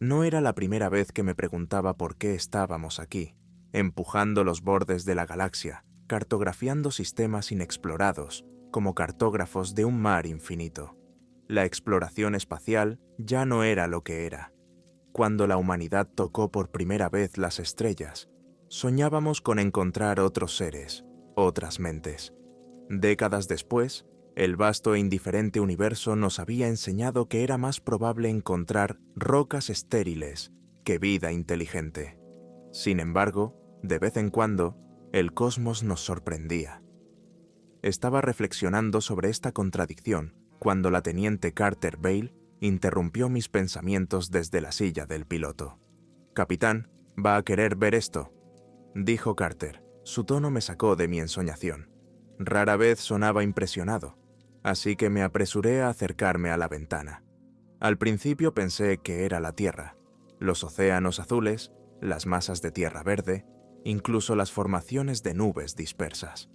No era la primera vez que me preguntaba por qué estábamos aquí, empujando los bordes de la galaxia, cartografiando sistemas inexplorados, como cartógrafos de un mar infinito. La exploración espacial ya no era lo que era. Cuando la humanidad tocó por primera vez las estrellas, soñábamos con encontrar otros seres, otras mentes. Décadas después, el vasto e indiferente universo nos había enseñado que era más probable encontrar rocas estériles que vida inteligente. Sin embargo, de vez en cuando, el cosmos nos sorprendía. Estaba reflexionando sobre esta contradicción cuando la teniente Carter Bale interrumpió mis pensamientos desde la silla del piloto. «Capitán, ¿va a querer ver esto?», dijo Carter. Su tono me sacó de mi ensoñación. Rara vez sonaba impresionado, así que me apresuré a acercarme a la ventana. Al principio pensé que era la Tierra, los océanos azules, las masas de tierra verde, incluso las formaciones de nubes dispersas.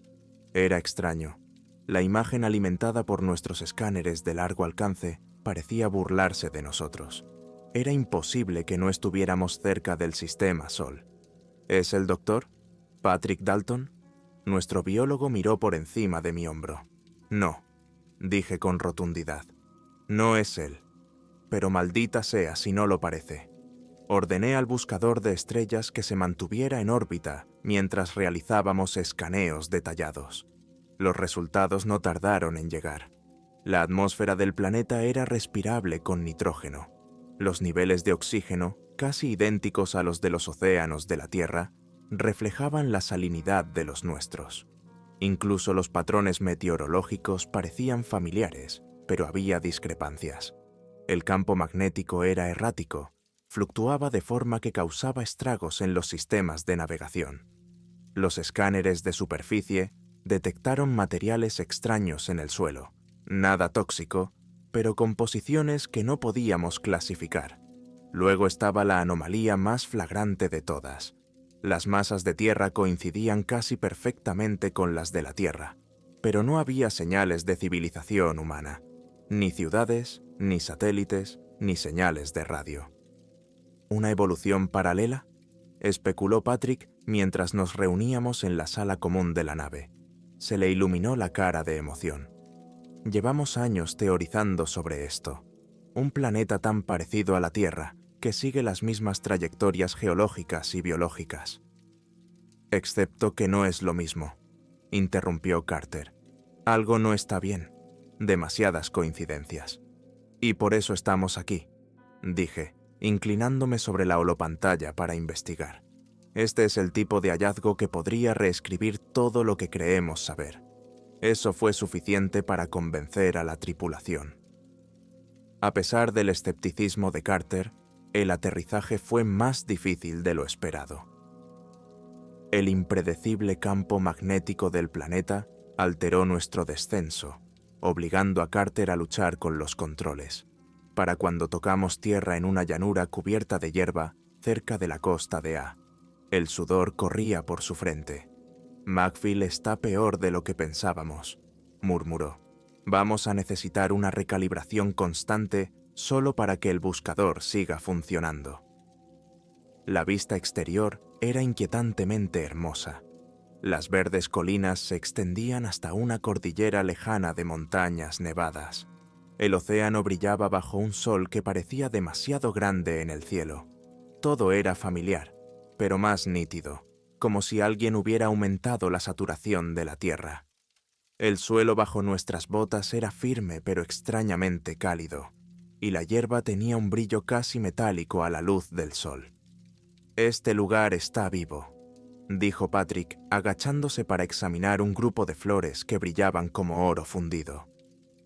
Era extraño. La imagen alimentada por nuestros escáneres de largo alcance parecía burlarse de nosotros. Era imposible que no estuviéramos cerca del sistema Sol. ¿Es el doctor? ¿Patrick Dalton? Nuestro biólogo miró por encima de mi hombro. No, dije con rotundidad. No es él. Pero maldita sea si no lo parece. Ordené al buscador de estrellas que se mantuviera en órbita mientras realizábamos escaneos detallados. Los resultados no tardaron en llegar. La atmósfera del planeta era respirable con nitrógeno. Los niveles de oxígeno, casi idénticos a los de los océanos de la Tierra, reflejaban la salinidad de los nuestros. Incluso los patrones meteorológicos parecían familiares, pero había discrepancias. El campo magnético era errático, fluctuaba de forma que causaba estragos en los sistemas de navegación. Los escáneres de superficie detectaron materiales extraños en el suelo, nada tóxico, pero composiciones que no podíamos clasificar. Luego estaba la anomalía más flagrante de todas. Las masas de tierra coincidían casi perfectamente con las de la Tierra, pero no había señales de civilización humana, ni ciudades, ni satélites, ni señales de radio. ¿Una evolución paralela?, especuló Patrick mientras nos reuníamos en la sala común de la nave. Se le iluminó la cara de emoción. Llevamos años teorizando sobre esto. Un planeta tan parecido a la Tierra, que sigue las mismas trayectorias geológicas y biológicas. Excepto que no es lo mismo, interrumpió Carter. Algo no está bien. Demasiadas coincidencias. Y por eso estamos aquí, dije, inclinándome sobre la holopantalla para investigar. Este es el tipo de hallazgo que podría reescribir todo lo que creemos saber. Eso fue suficiente para convencer a la tripulación. A pesar del escepticismo de Carter, el aterrizaje fue más difícil de lo esperado. El impredecible campo magnético del planeta alteró nuestro descenso, obligando a Carter a luchar con los controles. Para cuando tocamos tierra en una llanura cubierta de hierba cerca de la costa de A, el sudor corría por su frente. «Macfield está peor de lo que pensábamos», murmuró. «Vamos a necesitar una recalibración constante solo para que el buscador siga funcionando». La vista exterior era inquietantemente hermosa. Las verdes colinas se extendían hasta una cordillera lejana de montañas nevadas. El océano brillaba bajo un sol que parecía demasiado grande en el cielo. Todo era familiar, pero más nítido, como si alguien hubiera aumentado la saturación de la tierra. El suelo bajo nuestras botas era firme pero extrañamente cálido, y la hierba tenía un brillo casi metálico a la luz del sol. «Este lugar está vivo», dijo Patrick, agachándose para examinar un grupo de flores que brillaban como oro fundido.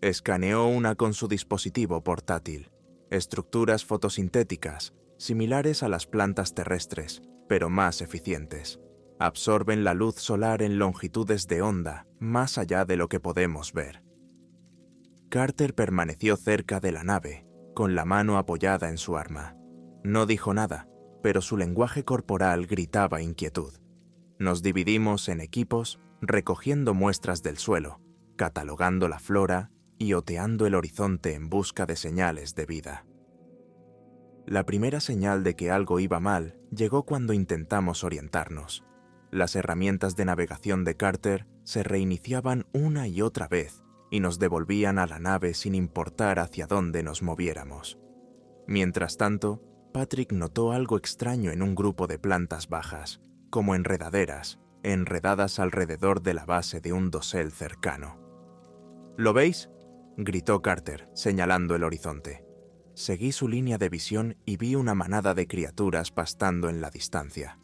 Escaneó una con su dispositivo portátil. Estructuras fotosintéticas, similares a las plantas terrestres, pero más eficientes. Absorben la luz solar en longitudes de onda, más allá de lo que podemos ver. Carter permaneció cerca de la nave, con la mano apoyada en su arma. No dijo nada, pero su lenguaje corporal gritaba inquietud. Nos dividimos en equipos, recogiendo muestras del suelo, catalogando la flora y oteando el horizonte en busca de señales de vida. La primera señal de que algo iba mal llegó cuando intentamos orientarnos. Las herramientas de navegación de Carter se reiniciaban una y otra vez y nos devolvían a la nave sin importar hacia dónde nos moviéramos. Mientras tanto, Patrick notó algo extraño en un grupo de plantas bajas, como enredaderas, enredadas alrededor de la base de un dosel cercano. ¿Lo veis?, gritó Carter, señalando el horizonte. Seguí su línea de visión y vi una manada de criaturas pastando en la distancia.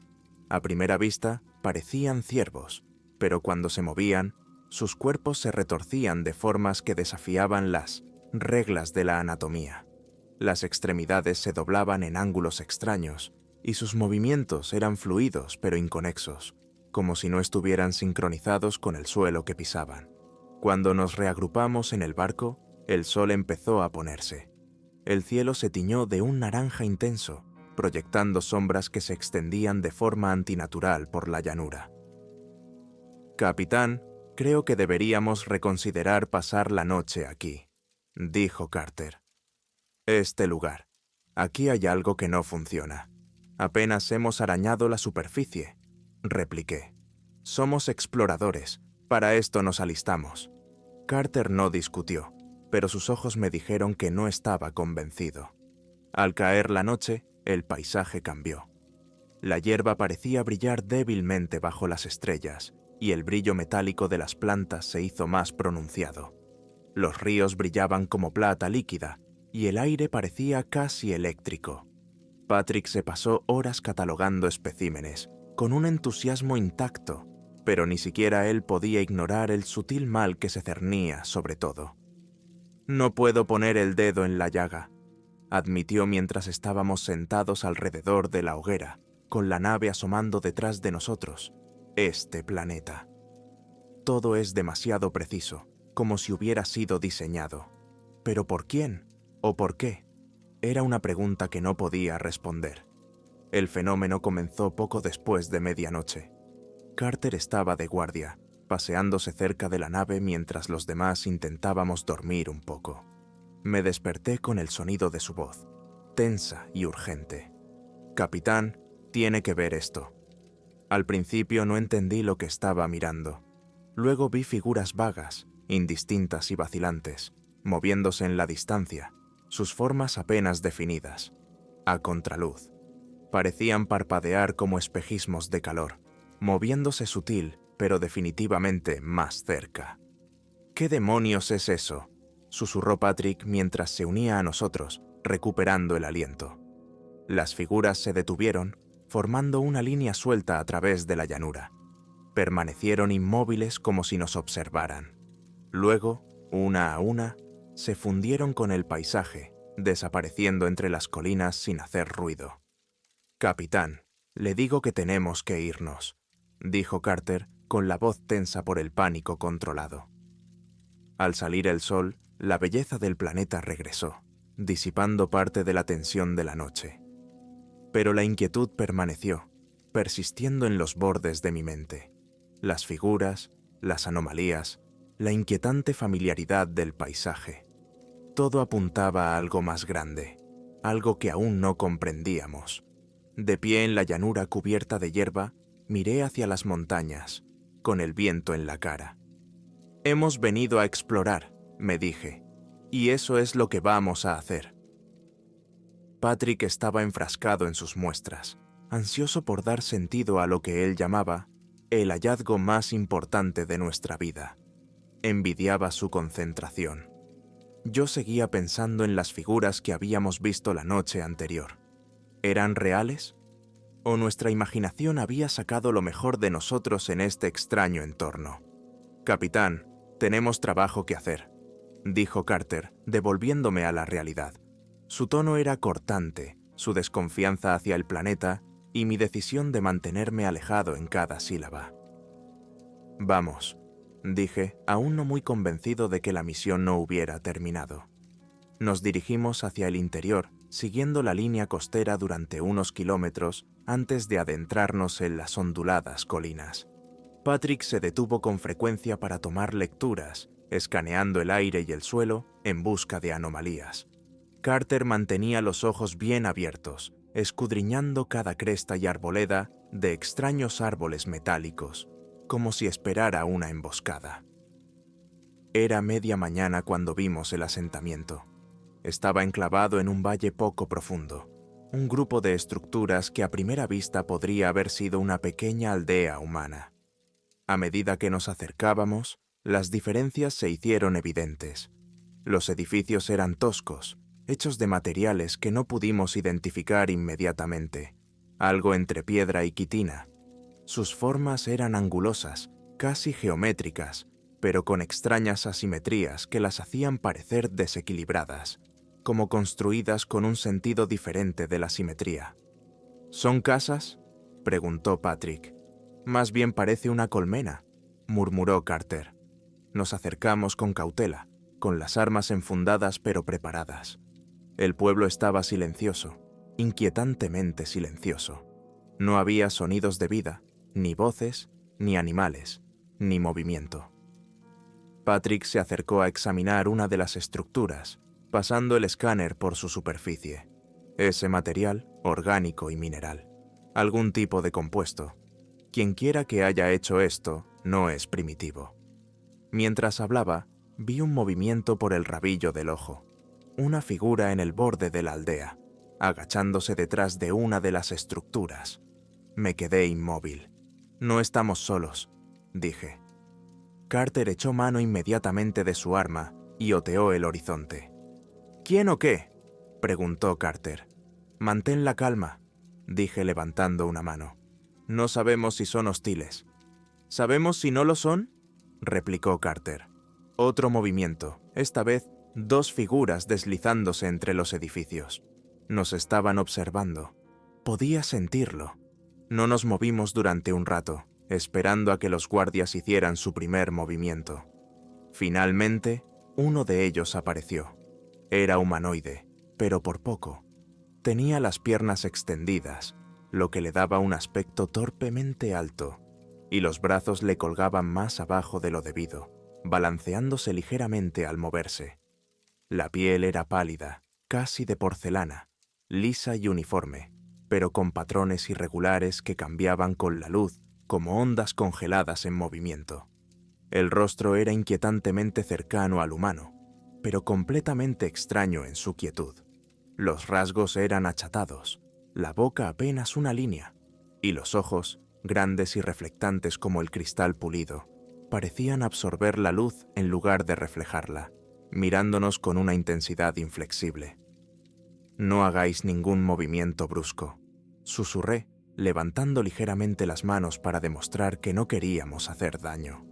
A primera vista, parecían ciervos, pero cuando se movían, sus cuerpos se retorcían de formas que desafiaban las reglas de la anatomía. Las extremidades se doblaban en ángulos extraños, y sus movimientos eran fluidos pero inconexos, como si no estuvieran sincronizados con el suelo que pisaban. Cuando nos reagrupamos en el barco, el sol empezó a ponerse. El cielo se tiñó de un naranja intenso, proyectando sombras que se extendían de forma antinatural por la llanura. «Capitán, creo que deberíamos reconsiderar pasar la noche aquí», dijo Carter. «Este lugar. Aquí hay algo que no funciona. Apenas hemos arañado la superficie», repliqué. «Somos exploradores. Para esto nos alistamos». Carter no discutió, pero sus ojos me dijeron que no estaba convencido. Al caer la noche, el paisaje cambió. La hierba parecía brillar débilmente bajo las estrellas, y el brillo metálico de las plantas se hizo más pronunciado. Los ríos brillaban como plata líquida, y el aire parecía casi eléctrico. Patrick se pasó horas catalogando especímenes, con un entusiasmo intacto, pero ni siquiera él podía ignorar el sutil mal que se cernía sobre todo. «No puedo poner el dedo en la llaga», admitió mientras estábamos sentados alrededor de la hoguera, con la nave asomando detrás de nosotros. «Este planeta. Todo es demasiado preciso, como si hubiera sido diseñado. ¿Pero por quién? ¿O por qué?». Era una pregunta que no podía responder. El fenómeno comenzó poco después de medianoche. Carter estaba de guardia, paseándose cerca de la nave mientras los demás intentábamos dormir un poco. Me desperté con el sonido de su voz, tensa y urgente. «Capitán, tiene que ver esto». Al principio no entendí lo que estaba mirando. Luego vi figuras vagas, indistintas y vacilantes, moviéndose en la distancia, sus formas apenas definidas, a contraluz. Parecían parpadear como espejismos de calor, moviéndose sutil, pero definitivamente más cerca. «¿Qué demonios es eso?», susurró Patrick mientras se unía a nosotros, recuperando el aliento. Las figuras se detuvieron, formando una línea suelta a través de la llanura. Permanecieron inmóviles como si nos observaran. Luego, una a una, se fundieron con el paisaje, desapareciendo entre las colinas sin hacer ruido. «Capitán, le digo que tenemos que irnos», dijo Carter con la voz tensa por el pánico controlado. Al salir el sol, la belleza del planeta regresó, disipando parte de la tensión de la noche. Pero la inquietud permaneció, persistiendo en los bordes de mi mente. Las figuras, las anomalías, la inquietante familiaridad del paisaje. Todo apuntaba a algo más grande, algo que aún no comprendíamos. De pie en la llanura cubierta de hierba, miré hacia las montañas, con el viento en la cara. «Hemos venido a explorar», me dije, «y eso es lo que vamos a hacer». Patrick estaba enfrascado en sus muestras, ansioso por dar sentido a lo que él llamaba el hallazgo más importante de nuestra vida. Envidiaba su concentración. Yo seguía pensando en las figuras que habíamos visto la noche anterior. ¿Eran reales? ¿O nuestra imaginación había sacado lo mejor de nosotros en este extraño entorno? «Capitán, tenemos trabajo que hacer», dijo Carter, devolviéndome a la realidad. Su tono era cortante, su desconfianza hacia el planeta y mi decisión de mantenerme alejado en cada sílaba. «Vamos», dije, aún no muy convencido de que la misión no hubiera terminado. Nos dirigimos hacia el interior, siguiendo la línea costera durante unos kilómetros antes de adentrarnos en las onduladas colinas. Patrick se detuvo con frecuencia para tomar lecturas, escaneando el aire y el suelo en busca de anomalías. Carter mantenía los ojos bien abiertos, escudriñando cada cresta y arboleda de extraños árboles metálicos, como si esperara una emboscada. Era media mañana cuando vimos el asentamiento. Estaba enclavado en un valle poco profundo, un grupo de estructuras que a primera vista podría haber sido una pequeña aldea humana. A medida que nos acercábamos, las diferencias se hicieron evidentes. Los edificios eran toscos, hechos de materiales que no pudimos identificar inmediatamente, algo entre piedra y quitina. Sus formas eran angulosas, casi geométricas, pero con extrañas asimetrías que las hacían parecer desequilibradas, como construidas con un sentido diferente de la simetría. ¿Son casas?, preguntó Patrick. Más bien parece una colmena, murmuró Carter. Nos acercamos con cautela, con las armas enfundadas pero preparadas. El pueblo estaba silencioso, inquietantemente silencioso. No había sonidos de vida, ni voces, ni animales, ni movimiento. Patrick se acercó a examinar una de las estructuras, pasando el escáner por su superficie. Ese material, orgánico y mineral. Algún tipo de compuesto. Quienquiera que haya hecho esto no es primitivo. Mientras hablaba, vi un movimiento por el rabillo del ojo. Una figura en el borde de la aldea, agachándose detrás de una de las estructuras. Me quedé inmóvil. No estamos solos, dije. Carter echó mano inmediatamente de su arma y oteó el horizonte. ¿Quién o qué?, preguntó Carter. Mantén la calma, dije levantando una mano. No sabemos si son hostiles. ¿Sabemos si no lo son?, replicó Carter. Otro movimiento, esta vez 2 figuras deslizándose entre los edificios. Nos estaban observando. Podía sentirlo. No nos movimos durante un rato, esperando a que los guardias hicieran su primer movimiento. Finalmente, uno de ellos apareció. Era humanoide, pero por poco. Tenía las piernas extendidas, lo que le daba un aspecto torpemente alto, y los brazos le colgaban más abajo de lo debido, balanceándose ligeramente al moverse. La piel era pálida, casi de porcelana, lisa y uniforme, pero con patrones irregulares que cambiaban con la luz como ondas congeladas en movimiento. El rostro era inquietantemente cercano al humano, pero completamente extraño en su quietud. Los rasgos eran achatados, la boca apenas una línea, y los ojos, grandes y reflectantes como el cristal pulido, parecían absorber la luz en lugar de reflejarla, mirándonos con una intensidad inflexible. No hagáis ningún movimiento brusco, susurré, levantando ligeramente las manos para demostrar que no queríamos hacer daño.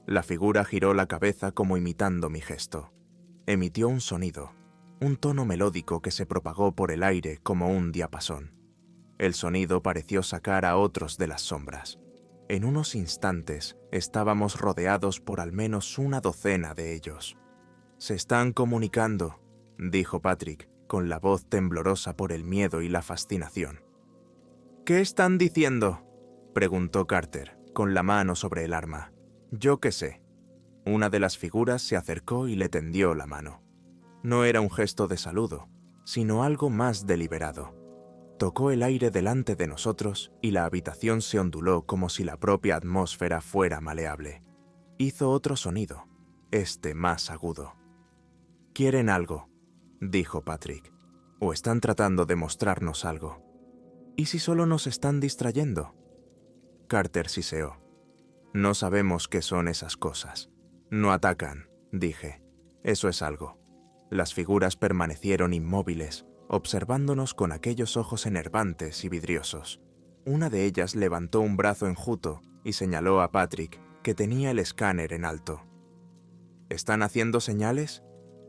La figura giró la cabeza como imitando mi gesto. Emitió un sonido, un tono melódico que se propagó por el aire como un diapasón. El sonido pareció sacar a otros de las sombras. En unos instantes estábamos rodeados por al menos una docena de ellos. «Se están comunicando», dijo Patrick, con la voz temblorosa por el miedo y la fascinación. «¿Qué están diciendo?», preguntó Carter, con la mano sobre el arma. «Yo qué sé». Una de las figuras se acercó y le tendió la mano. No era un gesto de saludo, sino algo más deliberado. Tocó el aire delante de nosotros y la habitación se onduló como si la propia atmósfera fuera maleable. Hizo otro sonido, este más agudo. «Quieren algo», dijo Patrick, «o están tratando de mostrarnos algo. ¿Y si solo nos están distrayendo?». Carter siseó. «No sabemos qué son esas cosas. No atacan», dije. «Eso es algo». Las figuras permanecieron inmóviles, observándonos con aquellos ojos enervantes y vidriosos. Una de ellas levantó un brazo enjuto y señaló a Patrick, que tenía el escáner en alto. «¿Están haciendo señales?»,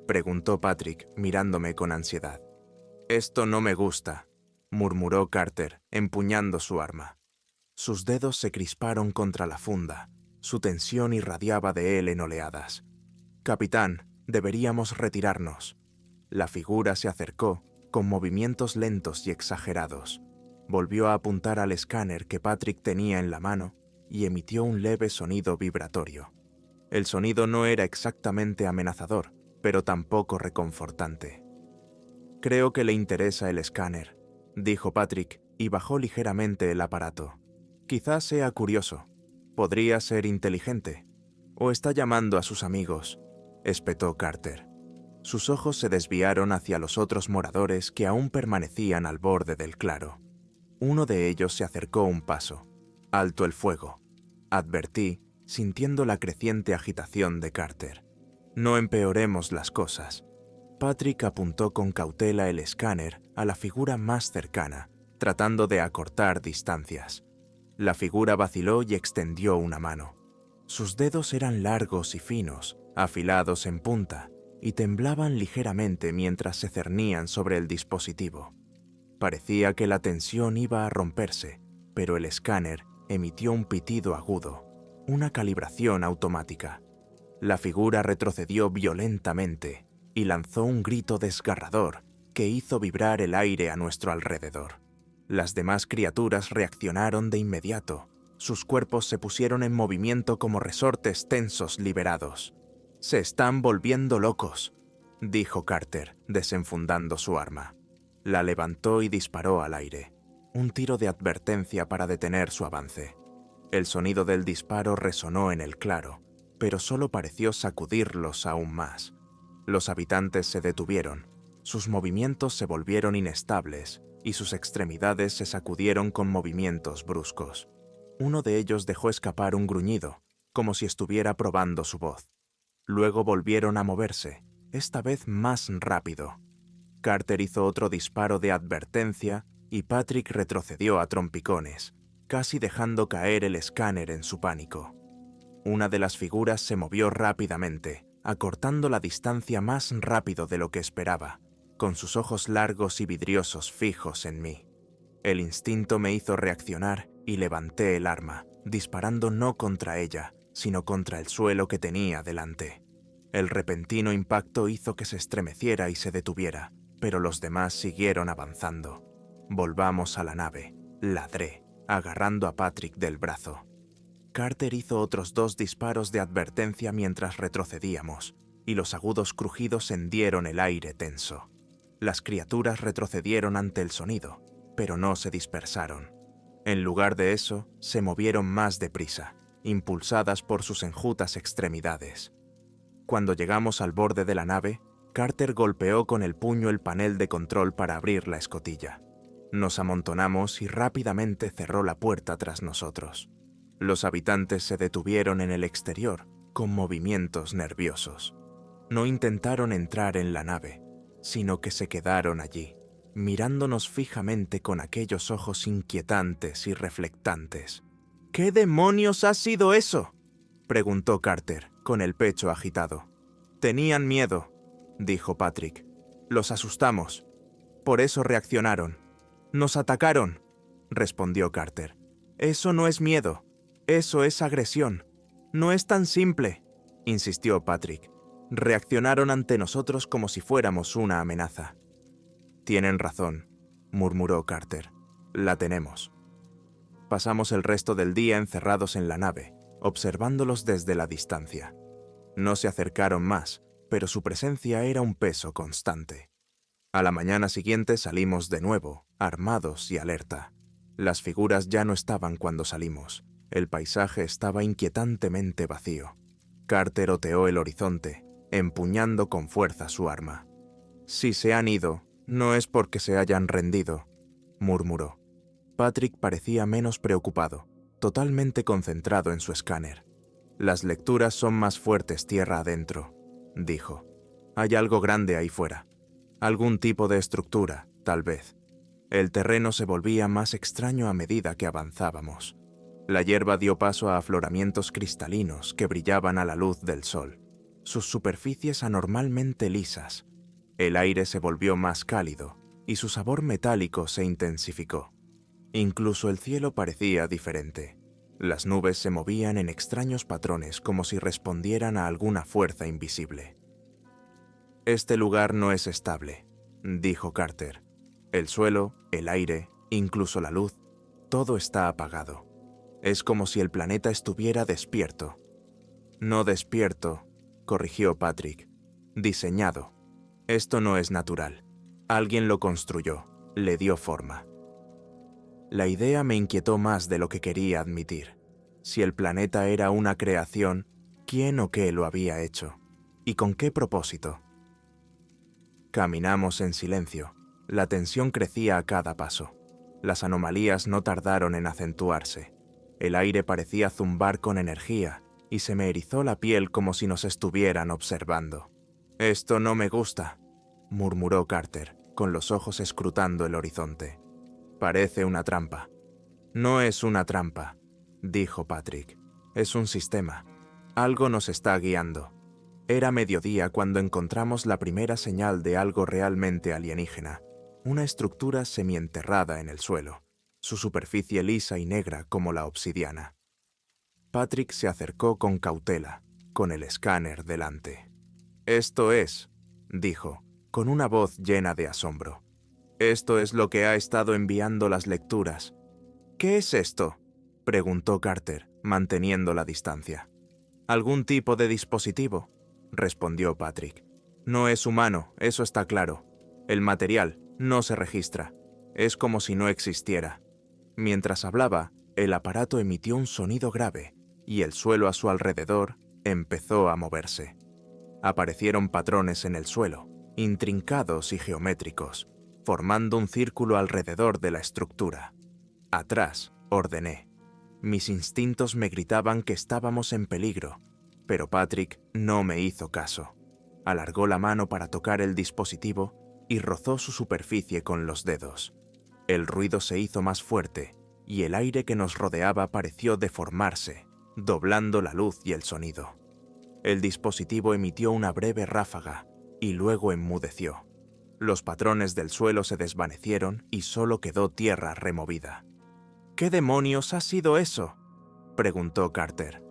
preguntó Patrick, mirándome con ansiedad. «Esto no me gusta», murmuró Carter, empuñando su arma. Sus dedos se crisparon contra la funda. Su tensión irradiaba de él en oleadas. «Capitán, deberíamos retirarnos». La figura se acercó, con movimientos lentos y exagerados. Volvió a apuntar al escáner que Patrick tenía en la mano y emitió un leve sonido vibratorio. El sonido no era exactamente amenazador, pero tampoco reconfortante. Creo que le interesa el escáner, dijo Patrick y bajó ligeramente el aparato. Quizás sea curioso. Podría ser inteligente. O está llamando a sus amigos, espetó Carter. Sus ojos se desviaron hacia los otros moradores que aún permanecían al borde del claro. Uno de ellos se acercó un paso. Alto el fuego, advertí, sintiendo la creciente agitación de Carter. No empeoremos las cosas. Patrick apuntó con cautela el escáner a la figura más cercana, tratando de acortar distancias. La figura vaciló y extendió una mano. Sus dedos eran largos y finos, afilados en punta, y temblaban ligeramente mientras se cernían sobre el dispositivo. Parecía que la tensión iba a romperse, pero el escáner emitió un pitido agudo, una calibración automática. La figura retrocedió violentamente y lanzó un grito desgarrador que hizo vibrar el aire a nuestro alrededor. Las demás criaturas reaccionaron de inmediato. Sus cuerpos se pusieron en movimiento como resortes tensos liberados. «Se están volviendo locos», dijo Carter, desenfundando su arma. La levantó y disparó al aire. Un tiro de advertencia para detener su avance. El sonido del disparo resonó en el claro, pero solo pareció sacudirlos aún más. Los habitantes se detuvieron, sus movimientos se volvieron inestables y sus extremidades se sacudieron con movimientos bruscos. Uno de ellos dejó escapar un gruñido, como si estuviera probando su voz. Luego volvieron a moverse, esta vez más rápido. Carter hizo otro disparo de advertencia y Patrick retrocedió a trompicones, casi dejando caer el escáner en su pánico. Una de las figuras se movió rápidamente, acortando la distancia más rápido de lo que esperaba, con sus ojos largos y vidriosos fijos en mí. El instinto me hizo reaccionar y levanté el arma, disparando no contra ella, sino contra el suelo que tenía delante. El repentino impacto hizo que se estremeciera y se detuviera, pero los demás siguieron avanzando. «Volvamos a la nave», ladré, agarrando a Patrick del brazo. Carter hizo otros 2 disparos de advertencia mientras retrocedíamos, y los agudos crujidos hendieron el aire tenso. Las criaturas retrocedieron ante el sonido, pero no se dispersaron. En lugar de eso, se movieron más deprisa, impulsadas por sus enjutas extremidades. Cuando llegamos al borde de la nave, Carter golpeó con el puño el panel de control para abrir la escotilla. Nos amontonamos y rápidamente cerró la puerta tras nosotros. Los habitantes se detuvieron en el exterior, con movimientos nerviosos. No intentaron entrar en la nave, sino que se quedaron allí, mirándonos fijamente con aquellos ojos inquietantes y reflectantes. «¿Qué demonios ha sido eso?», preguntó Carter, con el pecho agitado. «Tenían miedo», dijo Patrick. «Los asustamos. Por eso reaccionaron». «Nos atacaron», respondió Carter. «Eso no es miedo. Eso es agresión. No es tan simple», insistió Patrick. «Reaccionaron ante nosotros como si fuéramos una amenaza». «Tienen razón», murmuró Carter. «La tenemos». Pasamos el resto del día encerrados en la nave, observándolos desde la distancia. No se acercaron más, pero su presencia era un peso constante. A la mañana siguiente salimos de nuevo, armados y alerta. Las figuras ya no estaban cuando salimos. El paisaje estaba inquietantemente vacío. Carter oteó el horizonte, empuñando con fuerza su arma. «Si se han ido, no es porque se hayan rendido», murmuró. Patrick parecía menos preocupado, totalmente concentrado en su escáner. «Las lecturas son más fuertes tierra adentro», dijo. «Hay algo grande ahí fuera. Algún tipo de estructura, tal vez». El terreno se volvía más extraño a medida que avanzábamos. La hierba dio paso a afloramientos cristalinos que brillaban a la luz del sol, sus superficies anormalmente lisas. El aire se volvió más cálido y su sabor metálico se intensificó. Incluso el cielo parecía diferente. Las nubes se movían en extraños patrones como si respondieran a alguna fuerza invisible. «Este lugar no es estable», dijo Carter. «El suelo, el aire, incluso la luz, todo está apagado. Es como si el planeta estuviera despierto». «No despierto», corrigió Patrick. «Diseñado. Esto no es natural. Alguien lo construyó, le dio forma. La idea me inquietó más de lo que quería admitir. Si el planeta era una creación, ¿quién o qué lo había hecho? ¿Y con qué propósito? Caminamos en silencio. La tensión crecía a cada paso. Las anomalías no tardaron en acentuarse. El aire parecía zumbar con energía y se me erizó la piel como si nos estuvieran observando. «Esto no me gusta», murmuró Carter, con los ojos escrutando el horizonte. «Parece una trampa». «No es una trampa», dijo Patrick. «Es un sistema. Algo nos está guiando». Era mediodía cuando encontramos la primera señal de algo realmente alienígena, una estructura semienterrada en el suelo, su superficie lisa y negra como la obsidiana. Patrick se acercó con cautela, con el escáner delante. «Esto es», dijo, con una voz llena de asombro. «Esto es lo que ha estado enviando las lecturas». «¿Qué es esto?», preguntó Carter, manteniendo la distancia. «¿Algún tipo de dispositivo?», respondió Patrick. «No es humano, eso está claro. El material no se registra. Es como si no existiera». Mientras hablaba, el aparato emitió un sonido grave y el suelo a su alrededor empezó a moverse. Aparecieron patrones en el suelo, intrincados y geométricos, formando un círculo alrededor de la estructura. «Atrás», ordené. Mis instintos me gritaban que estábamos en peligro, pero Patrick no me hizo caso. Alargó la mano para tocar el dispositivo y rozó su superficie con los dedos. El ruido se hizo más fuerte y el aire que nos rodeaba pareció deformarse, doblando la luz y el sonido. El dispositivo emitió una breve ráfaga y luego enmudeció. Los patrones del suelo se desvanecieron y solo quedó tierra removida. «¿Qué demonios ha sido eso?», preguntó Carter.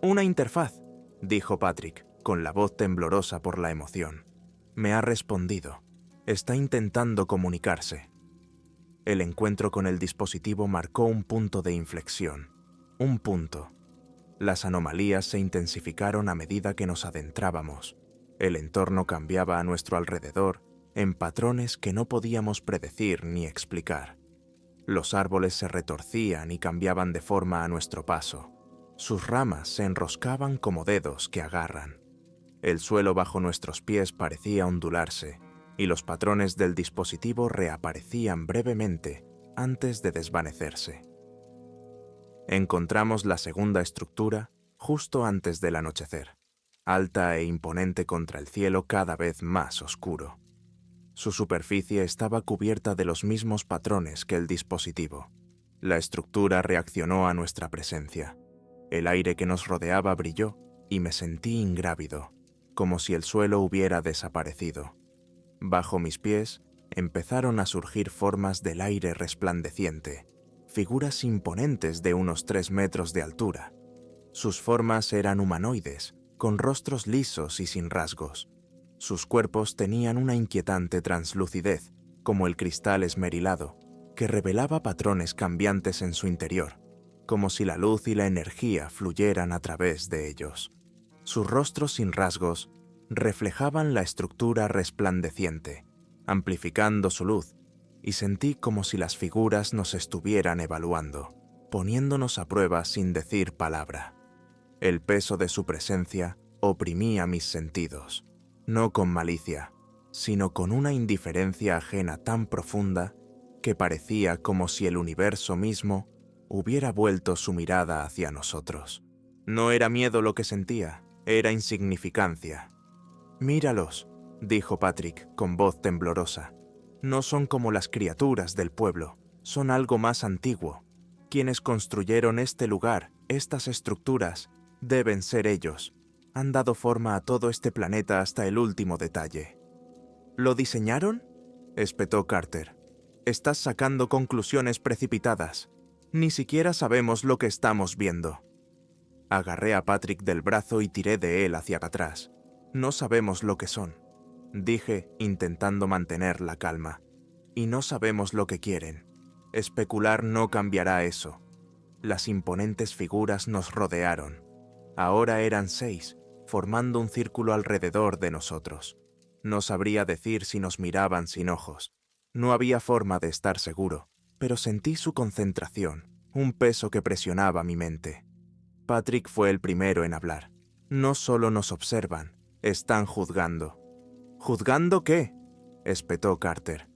«Una interfaz», dijo Patrick, con la voz temblorosa por la emoción. «Me ha respondido. Está intentando comunicarse». El encuentro con el dispositivo marcó un punto de inflexión. Un punto. Las anomalías se intensificaron a medida que nos adentrábamos. El entorno cambiaba a nuestro alrededor en patrones que no podíamos predecir ni explicar. Los árboles se retorcían y cambiaban de forma a nuestro paso. Sus ramas se enroscaban como dedos que agarran. El suelo bajo nuestros pies parecía ondularse, y los patrones del dispositivo reaparecían brevemente antes de desvanecerse. Encontramos la segunda estructura justo antes del anochecer, alta e imponente contra el cielo cada vez más oscuro. Su superficie estaba cubierta de los mismos patrones que el dispositivo. La estructura reaccionó a nuestra presencia. El aire que nos rodeaba brilló y me sentí ingrávido, como si el suelo hubiera desaparecido. Bajo mis pies empezaron a surgir formas del aire resplandeciente, figuras imponentes de unos 3 metros de altura. Sus formas eran humanoides, con rostros lisos y sin rasgos. Sus cuerpos tenían una inquietante translucidez, como el cristal esmerilado, que revelaba patrones cambiantes en su interior, como si la luz y la energía fluyeran a través de ellos. Sus rostros sin rasgos reflejaban la estructura resplandeciente, amplificando su luz, y sentí como si las figuras nos estuvieran evaluando, poniéndonos a prueba sin decir palabra. El peso de su presencia oprimía mis sentidos, no con malicia, sino con una indiferencia ajena tan profunda que parecía como si el universo mismo hubiera vuelto su mirada hacia nosotros. No era miedo lo que sentía, era insignificancia. «Míralos», dijo Patrick con voz temblorosa. «No son como las criaturas del pueblo, son algo más antiguo. Quienes construyeron este lugar, estas estructuras, deben ser ellos. Han dado forma a todo este planeta hasta el último detalle». «¿Lo diseñaron?», espetó Carter. «Estás sacando conclusiones precipitadas. Ni siquiera sabemos lo que estamos viendo». Agarré a Patrick del brazo y tiré de él hacia atrás. «No sabemos lo que son», dije, intentando mantener la calma. «Y no sabemos lo que quieren. Especular no cambiará eso». Las imponentes figuras nos rodearon. Ahora eran 6, formando un círculo alrededor de nosotros. No sabría decir si nos miraban sin ojos. No había forma de estar seguro, pero sentí su concentración, un peso que presionaba mi mente. Patrick fue el primero en hablar. No solo nos observan, están juzgando. ¿Juzgando qué?, espetó Carter.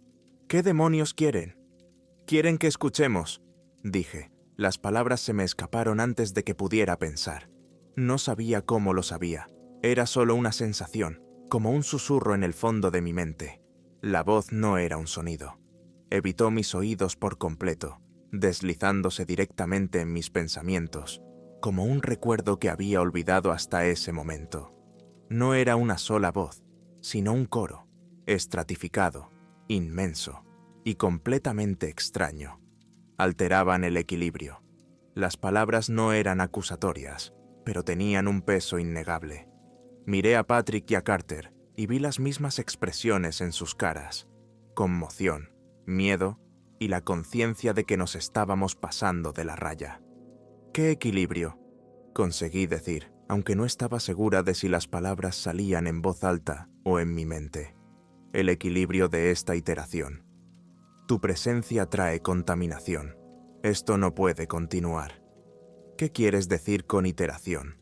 ¿Qué demonios quieren? Quieren que escuchemos, dije. Las palabras se me escaparon antes de que pudiera pensar. No sabía cómo lo sabía. Era solo una sensación, como un susurro en el fondo de mi mente. La voz no era un sonido. Evitó mis oídos por completo, deslizándose directamente en mis pensamientos, como un recuerdo que había olvidado hasta ese momento. No era una sola voz, sino un coro, estratificado, inmenso y completamente extraño. Alteraban el equilibrio. Las palabras no eran acusatorias, pero tenían un peso innegable. Miré a Patrick y a Carter y vi las mismas expresiones en sus caras: conmoción, miedo y la conciencia de que nos estábamos pasando de la raya. ¿Qué equilibrio?, conseguí decir, aunque no estaba segura de si las palabras salían en voz alta o en mi mente. El equilibrio de esta iteración. Tu presencia trae contaminación. Esto no puede continuar. ¿Qué quieres decir con iteración?,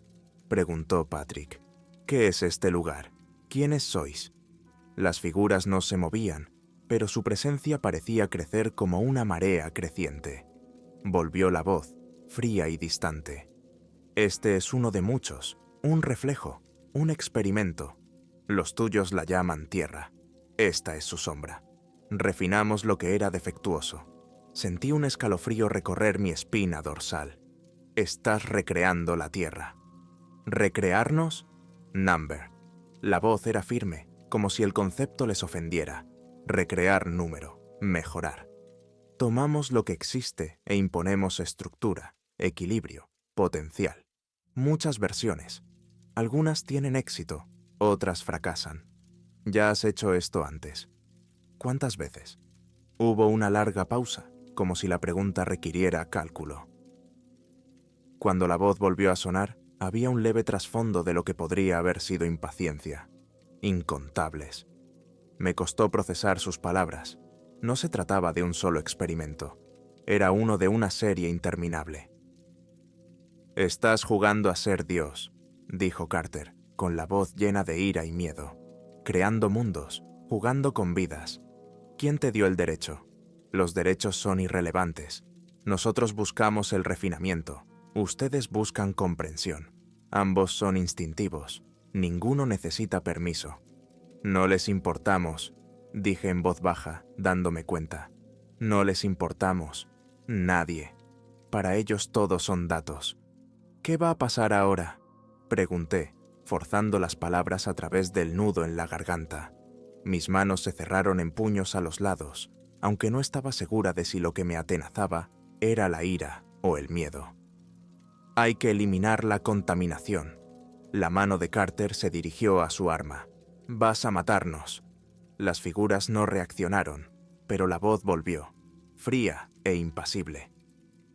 preguntó Patrick. ¿Qué es este lugar? ¿Quiénes sois? Las figuras no se movían, pero su presencia parecía crecer como una marea creciente. Volvió la voz, fría y distante. Este es uno de muchos, un reflejo, un experimento. Los tuyos la llaman tierra. Esta es su sombra. Refinamos lo que era defectuoso. Sentí un escalofrío recorrer mi espina dorsal. Estás recreando la tierra. ¿Recrearnos? Number. La voz era firme, como si el concepto les ofendiera. Recrear número, mejorar. Tomamos lo que existe e imponemos estructura, equilibrio, potencial. Muchas versiones. Algunas tienen éxito, otras fracasan. Ya has hecho esto antes. ¿Cuántas veces? Hubo una larga pausa, como si la pregunta requiriera cálculo. Cuando la voz volvió a sonar, había un leve trasfondo de lo que podría haber sido impaciencia. Incontables. Me costó procesar sus palabras. No se trataba de un solo experimento. Era uno de una serie interminable. Estás jugando a ser Dios, dijo Carter, con la voz llena de ira y miedo. Creando mundos, jugando con vidas. ¿Quién te dio el derecho? Los derechos son irrelevantes. Nosotros buscamos el refinamiento. Ustedes buscan comprensión. Ambos son instintivos. Ninguno necesita permiso. No les importamos, dije en voz baja, dándome cuenta. No les importamos. Nadie. Para ellos todos son datos. ¿Qué va a pasar ahora?, pregunté, forzando las palabras a través del nudo en la garganta. Mis manos se cerraron en puños a los lados, aunque no estaba segura de si lo que me atenazaba era la ira o el miedo. Hay que eliminar la contaminación. La mano de Carter se dirigió a su arma. Vas a matarnos. Las figuras no reaccionaron, pero la voz volvió, fría e impasible.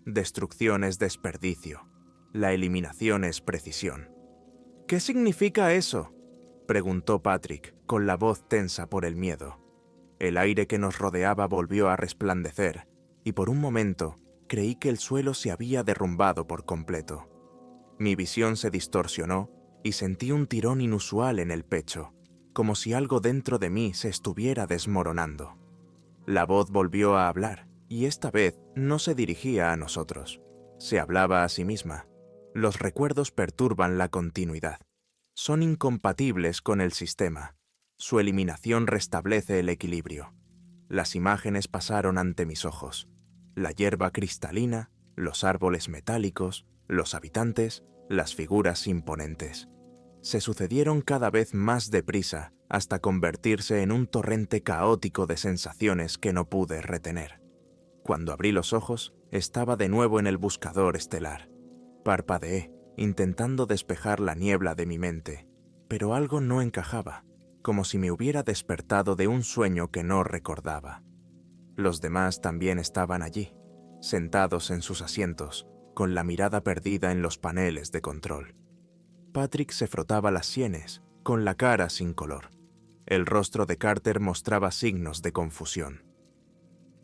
Destrucción es desperdicio. La eliminación es precisión. ¿Qué significa eso?, preguntó Patrick, con la voz tensa por el miedo. El aire que nos rodeaba volvió a resplandecer, y por un momento creí que el suelo se había derrumbado por completo. Mi visión se distorsionó y sentí un tirón inusual en el pecho, como si algo dentro de mí se estuviera desmoronando. La voz volvió a hablar, y esta vez no se dirigía a nosotros. Se hablaba a sí misma. Los recuerdos perturban la continuidad. Son incompatibles con el sistema. Su eliminación restablece el equilibrio. Las imágenes pasaron ante mis ojos. La hierba cristalina, los árboles metálicos, los habitantes, las figuras imponentes. Se sucedieron cada vez más deprisa hasta convertirse en un torrente caótico de sensaciones que no pude retener. Cuando abrí los ojos, estaba de nuevo en el buscador estelar. Parpadeé, intentando despejar la niebla de mi mente, pero algo no encajaba, como si me hubiera despertado de un sueño que no recordaba. Los demás también estaban allí, sentados en sus asientos, con la mirada perdida en los paneles de control. Patrick se frotaba las sienes, con la cara sin color. El rostro de Carter mostraba signos de confusión.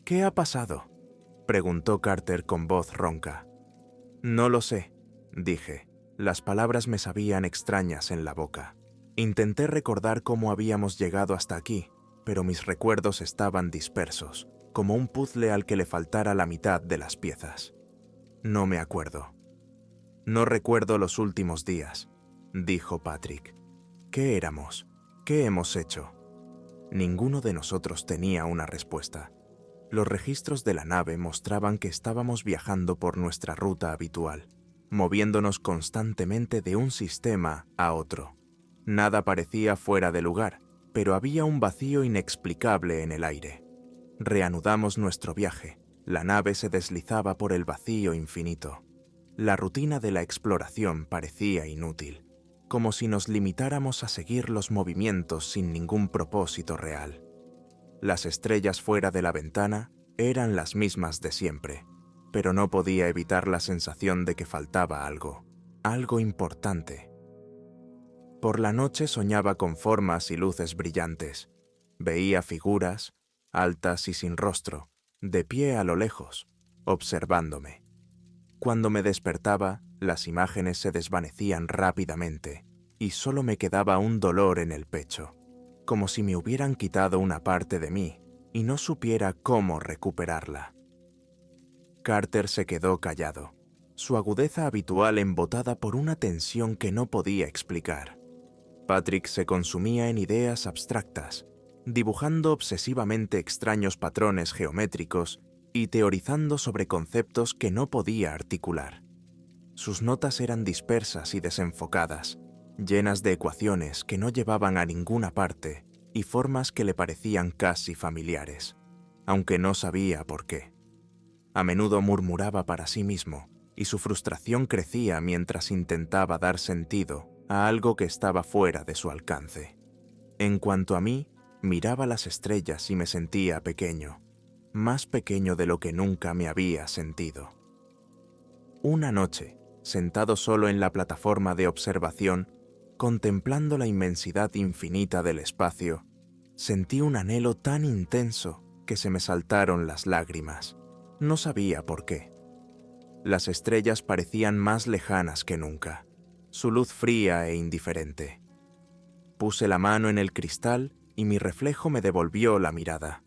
«¿Qué ha pasado?», preguntó Carter con voz ronca. «No lo sé», dije. Las palabras me sabían extrañas en la boca. Intenté recordar cómo habíamos llegado hasta aquí, pero mis recuerdos estaban dispersos, como un puzzle al que le faltara la mitad de las piezas. No me acuerdo. «No recuerdo los últimos días», dijo Patrick. «¿Qué éramos? ¿Qué hemos hecho?». Ninguno de nosotros tenía una respuesta. Los registros de la nave mostraban que estábamos viajando por nuestra ruta habitual, moviéndonos constantemente de un sistema a otro. Nada parecía fuera de lugar, pero había un vacío inexplicable en el aire. Reanudamos nuestro viaje. La nave se deslizaba por el vacío infinito. La rutina de la exploración parecía inútil, como si nos limitáramos a seguir los movimientos sin ningún propósito real. Las estrellas fuera de la ventana eran las mismas de siempre, pero no podía evitar la sensación de que faltaba algo importante. Por la noche soñaba con formas y luces brillantes. Veía figuras, altas y sin rostro, de pie a lo lejos, observándome. Cuando me despertaba, las imágenes se desvanecían rápidamente y solo me quedaba un dolor en el pecho, como si me hubieran quitado una parte de mí y no supiera cómo recuperarla. Carter se quedó callado, su agudeza habitual embotada por una tensión que no podía explicar. Patrick se consumía en ideas abstractas, dibujando obsesivamente extraños patrones geométricos y teorizando sobre conceptos que no podía articular. Sus notas eran dispersas y desenfocadas, llenas de ecuaciones que no llevaban a ninguna parte y formas que le parecían casi familiares, aunque no sabía por qué. A menudo murmuraba para sí mismo, y su frustración crecía mientras intentaba dar sentido a algo que estaba fuera de su alcance. En cuanto a mí, miraba las estrellas y me sentía pequeño, más pequeño de lo que nunca me había sentido. Una noche, sentado solo en la plataforma de observación, contemplando la inmensidad infinita del espacio, sentí un anhelo tan intenso que se me saltaron las lágrimas. No sabía por qué. Las estrellas parecían más lejanas que nunca, su luz fría e indiferente. Puse la mano en el cristal y mi reflejo me devolvió la mirada.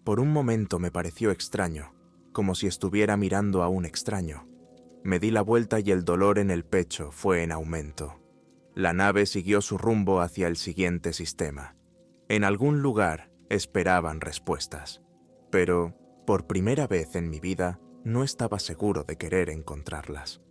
Por un momento me pareció extraño, como si estuviera mirando a un extraño. Me di la vuelta y el dolor en el pecho fue en aumento. La nave siguió su rumbo hacia el siguiente sistema. En algún lugar esperaban respuestas, pero, por primera vez en mi vida, no estaba seguro de querer encontrarlas.